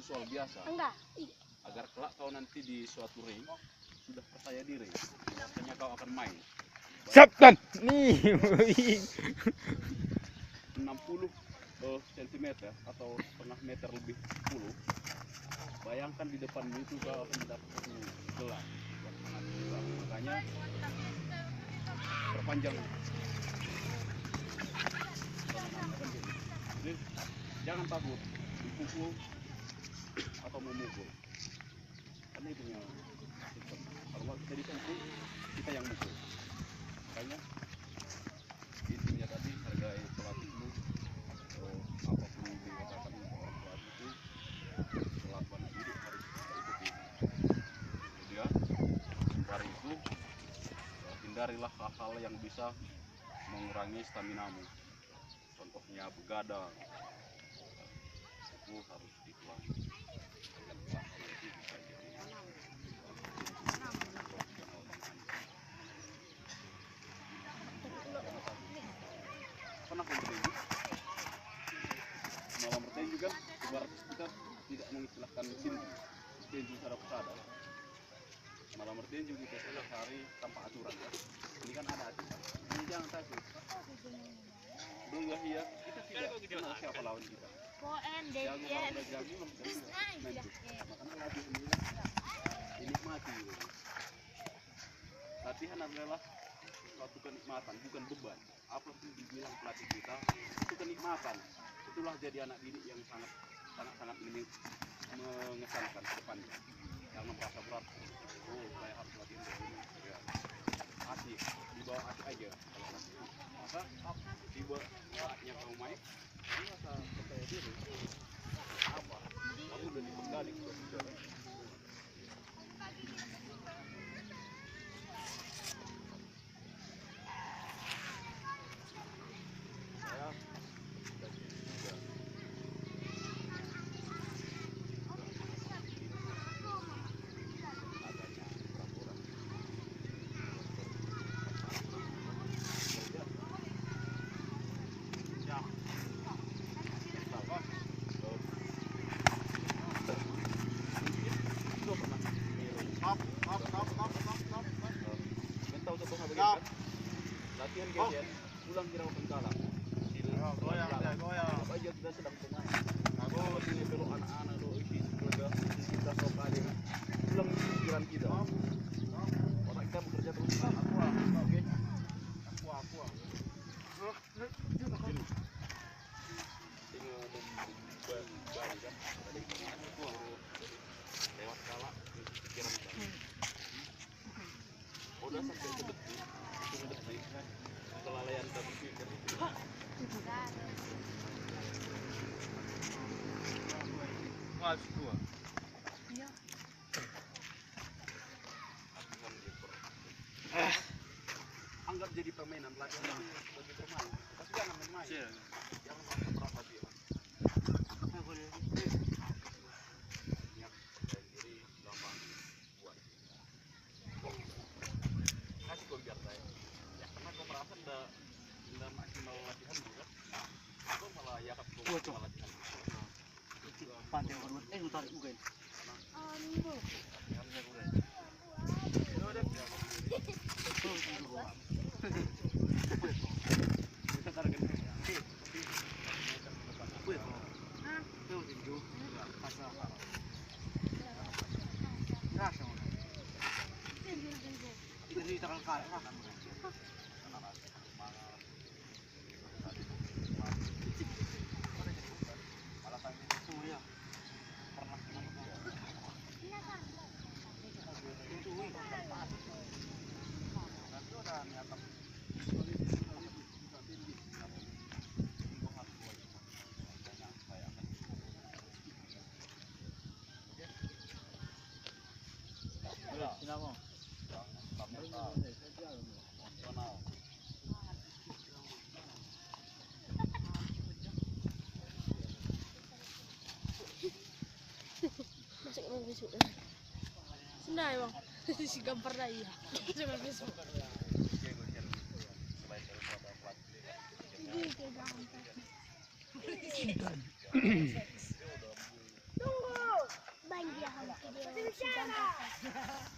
soal biasa. Enggak. Agar kelak kau nanti di suatu ring sudah percaya diri, makanya kau akan main. Sabtan nih 60 cm atau setengah meter lebih 10. Bayangkan di depan itu kau akan dapat satu gelar yang sangat besar. Makanya perpanjang. Jadi jangan takut dipukul atau memukul, karena itu yang sistem. Kalau kita dipukul, kita yang mukul. Makanya intinya tadi hargai pelatihmu. Apapun yang dikatakan orang pelatih itu, kelakuan hidup harus kita ikuti. Kemudian dari itu hindarilah hal-hal yang bisa mengurangi staminamu. Contohnya begadang, itu harus dikurangi. Pernah bertinju? Malam bertinju kan, ibarat kita tidak mengistilahkan tinju secara pesada. Malam bertinju kita setiap hari tanpa aturan ya. Ini kan ada aturan. Ini jangan takut. Dulu ya kita tidak kenal siapa lawan kita. Jago kalau udah jago belum tentu main tuh. Makanya latihan ini nikmati. Latihan adalah suatu kenikmatan, bukan beban. Apa pun dibilang pelatih kita itu kenikmatan. Itulah jadi anak didik yang sangat mengesankan ke depannya. Jangan merasa berat. Oh, saya harus latihan begini. Ya. Asik, dibawa asik aja kalau latihan. Maka tiba saatnya kamu main, kamu rasa percaya diri. Apa? Kamu udah dibekali sudah. Latihan kalian pulang kira pengkala. Goyang apa aja kita sedang pemain. Aku ini belok anak-anak do isi keluarga kita sokali. Pulang pikiran kita. Otak kita bekerja terus. Oke. Aku. Lewat kala pikiran kita. Udah sampai ke detik. Kelalaian kita berpikir itu. Mas gua. Iya. Anggap jadi permainan latihan bagi bermain. Tapi jangan main-main. Jangan main berapa dia. Ingat dan diri gampang buat. Kasih kau biar saya. Ya karena kau merasa udah maksimal latihan juga. Kau malah ya kau latihan. Pantai berdua, tarik juga ini. Facebook. Senang bang, si gambar dah iya. Jangan Facebook. Tunggu. video si Gampar.